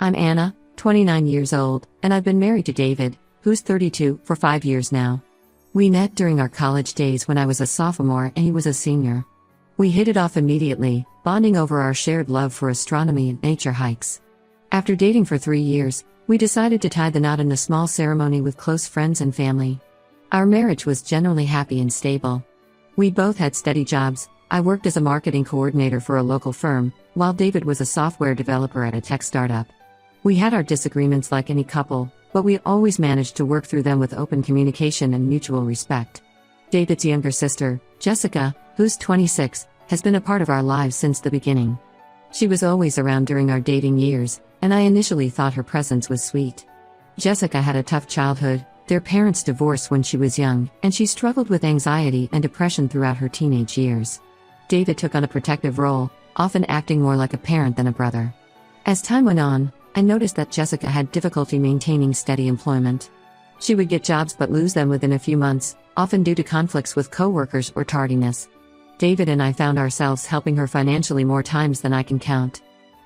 I'm Anna, 29 years old, and I've been married to David, who's 32, for 5 years now. We met during our college days when I was a sophomore and he was a senior. We hit it off immediately, bonding over our shared love for astronomy and nature hikes. After dating for 3 years, we decided to tie the knot in a small ceremony with close friends and family. Our marriage was generally happy and stable. We both had steady jobs. I worked as a marketing coordinator for a local firm, while David was a software developer at a tech startup. We had our disagreements like any couple, but we always managed to work through them with open communication and mutual respect. David's younger sister, Jessica, who's 26, has been a part of our lives since the beginning. She was always around during our dating years, and I initially thought her presence was sweet. Jessica had a tough childhood. Their parents divorced when she was young, and she struggled with anxiety and depression throughout her teenage years. David took on a protective role, often acting more like a parent than a brother. As time went on, I noticed that Jessica had difficulty maintaining steady employment. She would get jobs but lose them within a few months, often due to conflicts with coworkers or tardiness. David and I found ourselves helping her financially more times than I can count.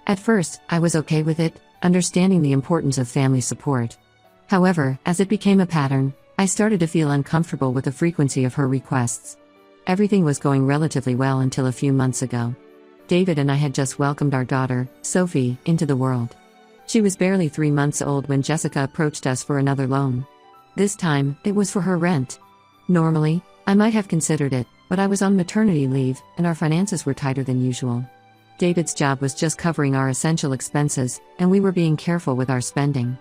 At first, I was okay with it, understanding the importance of family support. However, as it became a pattern, I started to feel uncomfortable with the frequency of her requests. Everything was going relatively well until a few months ago. David and I had just welcomed our daughter, Sophie, into the world. She was barely 3 months old when Jessica approached us for another loan. This time, it was for her rent. Normally, I might have considered it, but I was on maternity leave, and our finances were tighter than usual. David's job was just covering our essential expenses, and we were being careful with our spending.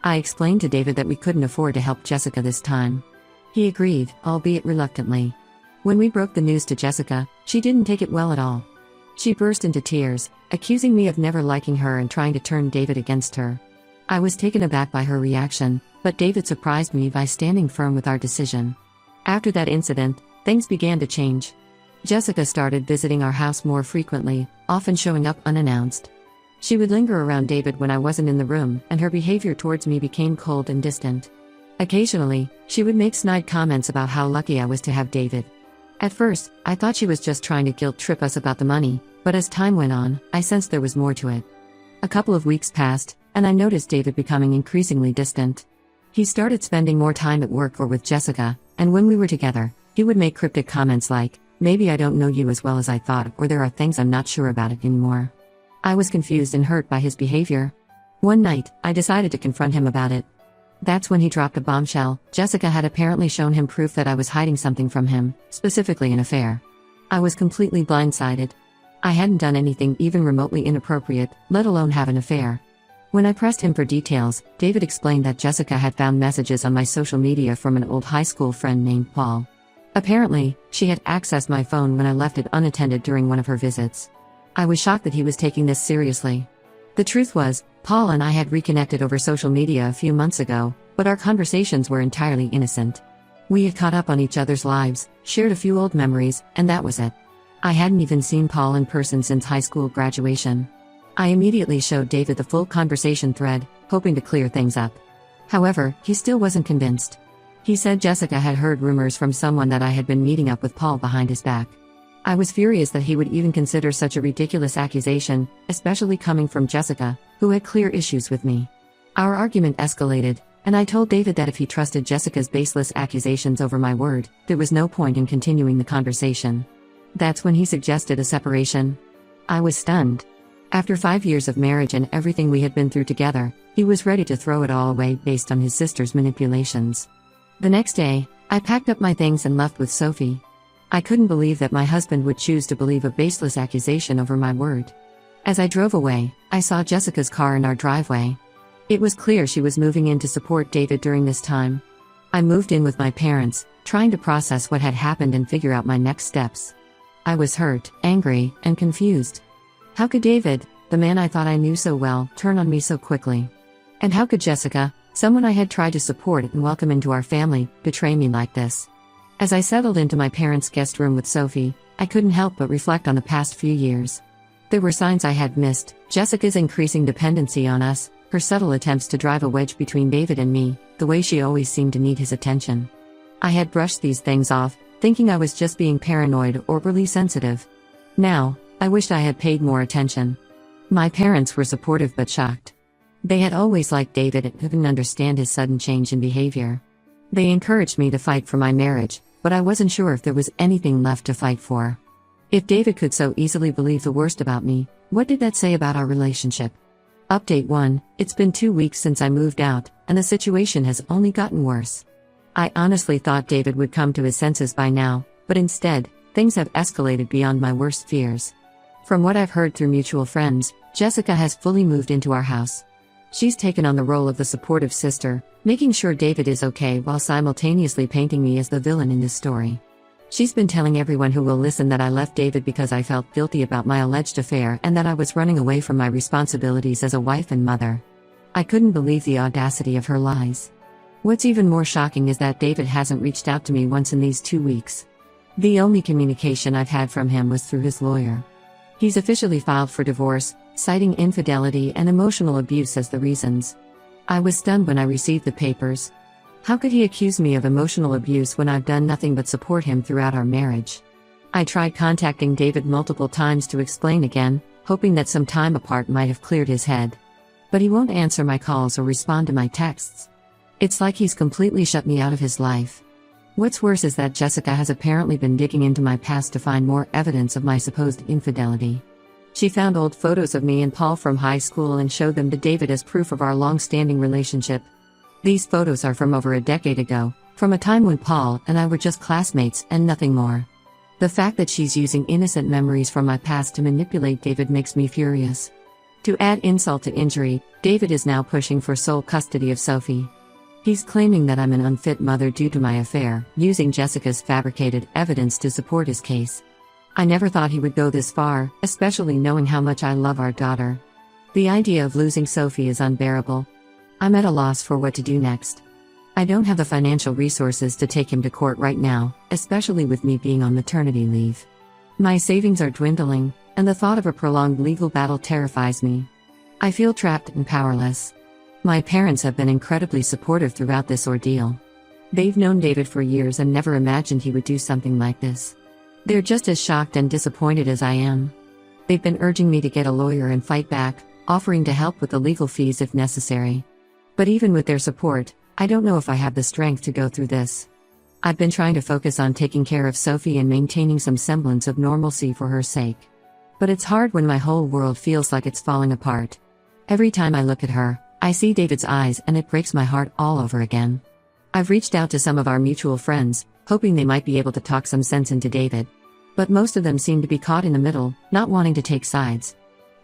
I explained to David that we couldn't afford to help Jessica this time. He agreed, albeit reluctantly. When we broke the news to Jessica, she didn't take it well at all. She burst into tears, accusing me of never liking her and trying to turn David against her. I was taken aback by her reaction, but David surprised me by standing firm with our decision. After that incident, things began to change. Jessica started visiting our house more frequently, often showing up unannounced. She would linger around David when I wasn't in the room, and her behavior towards me became cold and distant. Occasionally, she would make snide comments about how lucky I was to have David. At first, I thought she was just trying to guilt-trip us about the money, but as time went on, I sensed there was more to it. A couple of weeks passed, and I noticed David becoming increasingly distant. He started spending more time at work or with Jessica, and when we were together, he would make cryptic comments like, "Maybe I don't know you as well as I thought," or "There are things I'm not sure about it anymore." I was confused and hurt by his behavior. One night, I decided to confront him about it. That's when he dropped a bombshell. Jessica had apparently shown him proof that I was hiding something from him, specifically an affair. I was completely blindsided. I hadn't done anything even remotely inappropriate, let alone have an affair. When I pressed him for details, David explained that Jessica had found messages on my social media from an old high school friend named Paul. Apparently, she had accessed my phone when I left it unattended during one of her visits. I was shocked that he was taking this seriously. The truth was, Paul and I had reconnected over social media a few months ago, but our conversations were entirely innocent. We had caught up on each other's lives, shared a few old memories, and that was it. I hadn't even seen Paul in person since high school graduation. I immediately showed David the full conversation thread, hoping to clear things up. However, he still wasn't convinced. He said Jessica had heard rumors from someone that I had been meeting up with Paul behind his back. I was furious that he would even consider such a ridiculous accusation, especially coming from Jessica, who had clear issues with me. Our argument escalated, and I told David that if he trusted Jessica's baseless accusations over my word, there was no point in continuing the conversation. That's when he suggested a separation. I was stunned. After 5 years of marriage and everything we had been through together, he was ready to throw it all away based on his sister's manipulations. The next day, I packed up my things and left with Sophie. I couldn't believe that my husband would choose to believe a baseless accusation over my word. As I drove away, I saw Jessica's car in our driveway. It was clear she was moving in to support David during this time. I moved in with my parents, trying to process what had happened and figure out my next steps. I was hurt, angry, and confused. How could David, the man I thought I knew so well, turn on me so quickly? And how could Jessica, someone I had tried to support and welcome into our family, betray me like this? As I settled into my parents' guest room with Sophie, I couldn't help but reflect on the past few years. There were signs I had missed: Jessica's increasing dependency on us, her subtle attempts to drive a wedge between David and me, the way she always seemed to need his attention. I had brushed these things off, thinking I was just being paranoid or overly sensitive. Now, I wished I had paid more attention. My parents were supportive but shocked. They had always liked David and couldn't understand his sudden change in behavior. They encouraged me to fight for my marriage, but I wasn't sure if there was anything left to fight for. If David could so easily believe the worst about me, what did that say about our relationship? Update 1: It's been 2 weeks since I moved out, and the situation has only gotten worse. I honestly thought David would come to his senses by now, but instead, things have escalated beyond my worst fears. From what I've heard through mutual friends, Jessica has fully moved into our house. She's taken on the role of the supportive sister, making sure David is okay while simultaneously painting me as the villain in this story. She's been telling everyone who will listen that I left David because I felt guilty about my alleged affair and that I was running away from my responsibilities as a wife and mother. I couldn't believe the audacity of her lies. What's even more shocking is that David hasn't reached out to me once in these 2 weeks. The only communication I've had from him was through his lawyer. He's officially filed for divorce, citing infidelity and emotional abuse as the reasons. I was stunned when I received the papers. How could he accuse me of emotional abuse when I've done nothing but support him throughout our marriage? I tried contacting David multiple times to explain again, hoping that some time apart might have cleared his head. But he won't answer my calls or respond to my texts. It's like he's completely shut me out of his life. What's worse is that Jessica has apparently been digging into my past to find more evidence of my supposed infidelity. She found old photos of me and Paul from high school and showed them to David as proof of our long-standing relationship. These photos are from over a decade ago, from a time when Paul and I were just classmates and nothing more. The fact that she's using innocent memories from my past to manipulate David makes me furious. To add insult to injury, David is now pushing for sole custody of Sophie. He's claiming that I'm an unfit mother due to my affair, using Jessica's fabricated evidence to support his case. I never thought he would go this far, especially knowing how much I love our daughter. The idea of losing Sophie is unbearable. I'm at a loss for what to do next. I don't have the financial resources to take him to court right now, especially with me being on maternity leave. My savings are dwindling, and the thought of a prolonged legal battle terrifies me. I feel trapped and powerless. My parents have been incredibly supportive throughout this ordeal. They've known David for years and never imagined he would do something like this. They're just as shocked and disappointed as I am. They've been urging me to get a lawyer and fight back, offering to help with the legal fees if necessary. But even with their support, I don't know if I have the strength to go through this. I've been trying to focus on taking care of Sophie and maintaining some semblance of normalcy for her sake. But it's hard when my whole world feels like it's falling apart. Every time I look at her, I see David's eyes and it breaks my heart all over again. I've reached out to some of our mutual friends, hoping they might be able to talk some sense into David. But most of them seem to be caught in the middle, not wanting to take sides.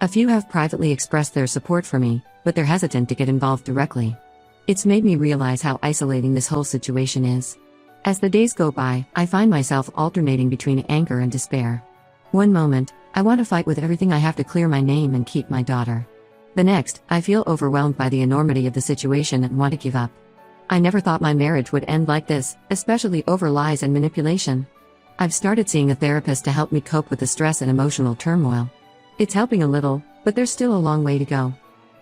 A few have privately expressed their support for me, but they're hesitant to get involved directly. It's made me realize how isolating this whole situation is. As the days go by, I find myself alternating between anger and despair. One moment, I want to fight with everything I have to clear my name and keep my daughter. The next, I feel overwhelmed by the enormity of the situation and want to give up. I never thought my marriage would end like this, especially over lies and manipulation. I've started seeing a therapist to help me cope with the stress and emotional turmoil. It's helping a little, but there's still a long way to go.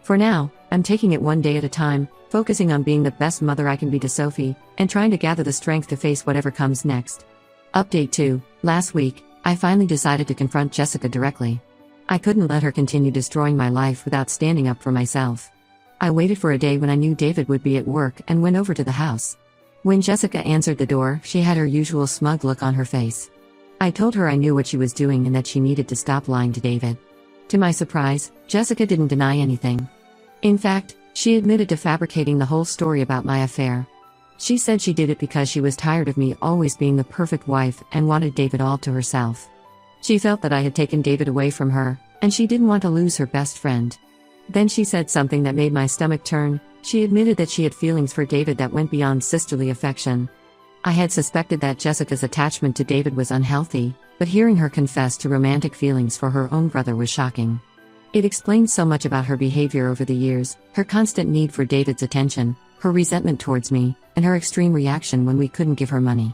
For now, I'm taking it one day at a time, focusing on being the best mother I can be to Sophie, and trying to gather the strength to face whatever comes next. Update 2: Last week, I finally decided to confront Jessica directly. I couldn't let her continue destroying my life without standing up for myself. I waited for a day when I knew David would be at work and went over to the house. When Jessica answered the door, she had her usual smug look on her face. I told her I knew what she was doing and that she needed to stop lying to David. To my surprise, Jessica didn't deny anything. In fact, she admitted to fabricating the whole story about my affair. She said she did it because she was tired of me always being the perfect wife and wanted David all to herself. She felt that I had taken David away from her, and she didn't want to lose her best friend. Then she said something that made my stomach turn. She admitted that she had feelings for David that went beyond sisterly affection. I had suspected that Jessica's attachment to David was unhealthy, but hearing her confess to romantic feelings for her own brother was shocking. It explained so much about her behavior over the years, her constant need for David's attention, her resentment towards me, and her extreme reaction when we couldn't give her money.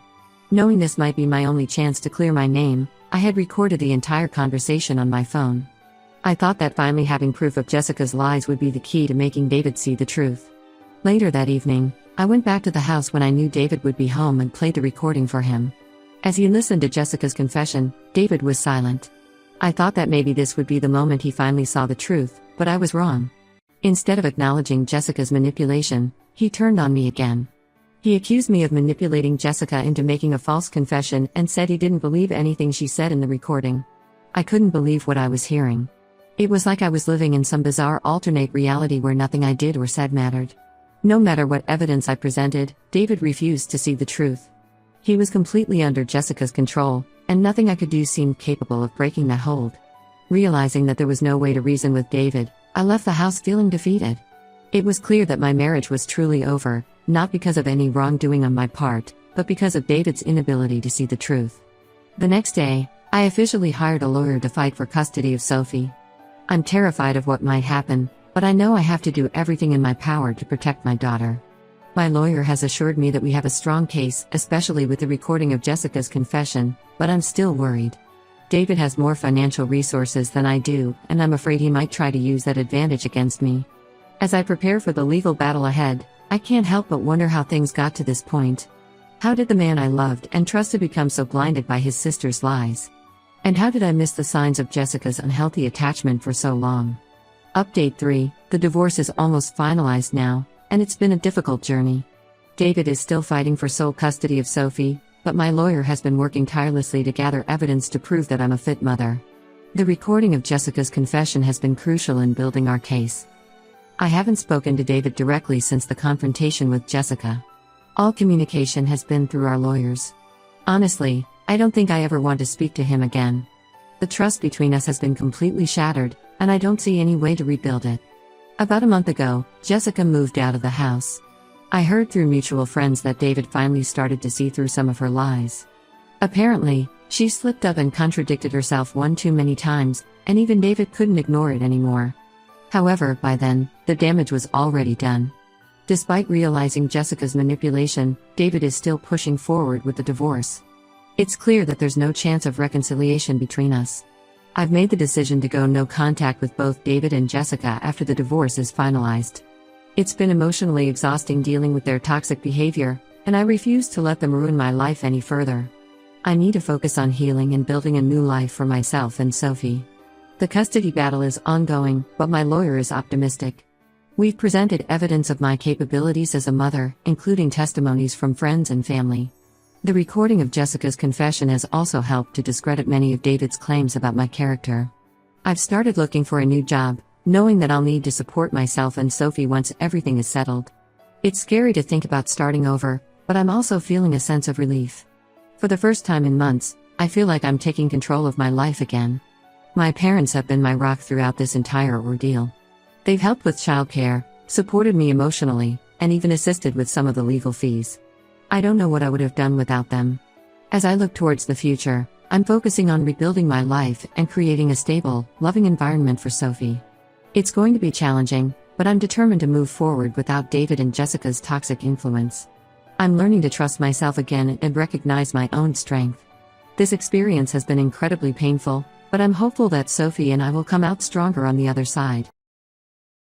Knowing this might be my only chance to clear my name, I had recorded the entire conversation on my phone. I thought that finally having proof of Jessica's lies would be the key to making David see the truth. Later that evening, I went back to the house when I knew David would be home and played the recording for him. As he listened to Jessica's confession, David was silent. I thought that maybe this would be the moment he finally saw the truth, but I was wrong. Instead of acknowledging Jessica's manipulation, he turned on me again. He accused me of manipulating Jessica into making a false confession and said he didn't believe anything she said in the recording. I couldn't believe what I was hearing. It was like I was living in some bizarre alternate reality where nothing I did or said mattered. No matter what evidence I presented, David refused to see the truth. He was completely under Jessica's control, and nothing I could do seemed capable of breaking that hold. Realizing that there was no way to reason with David, I left the house feeling defeated. It was clear that my marriage was truly over, not because of any wrongdoing on my part, but because of David's inability to see the truth. The next day, I officially hired a lawyer to fight for custody of Sophie. I'm terrified of what might happen, but I know I have to do everything in my power to protect my daughter. My lawyer has assured me that we have a strong case, especially with the recording of Jessica's confession, but I'm still worried. David has more financial resources than I do, and I'm afraid he might try to use that advantage against me. As I prepare for the legal battle ahead, I can't help but wonder how things got to this point. How did the man I loved and trusted become so blinded by his sister's lies? And how did I miss the signs of Jessica's unhealthy attachment for so long? Update 3, the divorce is almost finalized now, and it's been a difficult journey. David is still fighting for sole custody of Sophie, but my lawyer has been working tirelessly to gather evidence to prove that I'm a fit mother. The recording of Jessica's confession has been crucial in building our case. I haven't spoken to David directly since the confrontation with Jessica. All communication has been through our lawyers. Honestly, I don't think I ever want to speak to him again. The trust between us has been completely shattered, and I don't see any way to rebuild it. About a month ago, Jessica moved out of the house. I heard through mutual friends that David finally started to see through some of her lies. Apparently, she slipped up and contradicted herself one too many times, and even David couldn't ignore it anymore. However, by then, the damage was already done. Despite realizing Jessica's manipulation, David is still pushing forward with the divorce. It's clear that there's no chance of reconciliation between us. I've made the decision to go no contact with both David and Jessica after the divorce is finalized. It's been emotionally exhausting dealing with their toxic behavior, and I refuse to let them ruin my life any further. I need to focus on healing and building a new life for myself and Sophie. The custody battle is ongoing, but my lawyer is optimistic. We've presented evidence of my capabilities as a mother, including testimonies from friends and family. The recording of Jessica's confession has also helped to discredit many of David's claims about my character. I've started looking for a new job, knowing that I'll need to support myself and Sophie once everything is settled. It's scary to think about starting over, but I'm also feeling a sense of relief. For the first time in months, I feel like I'm taking control of my life again. My parents have been my rock throughout this entire ordeal. They've helped with childcare, supported me emotionally, and even assisted with some of the legal fees. I don't know what I would have done without them. As I look towards the future, I'm focusing on rebuilding my life and creating a stable, loving environment for Sophie. It's going to be challenging, but I'm determined to move forward without David and Jessica's toxic influence. I'm learning to trust myself again and recognize my own strength. This experience has been incredibly painful, but I'm hopeful that Sophie and I will come out stronger on the other side.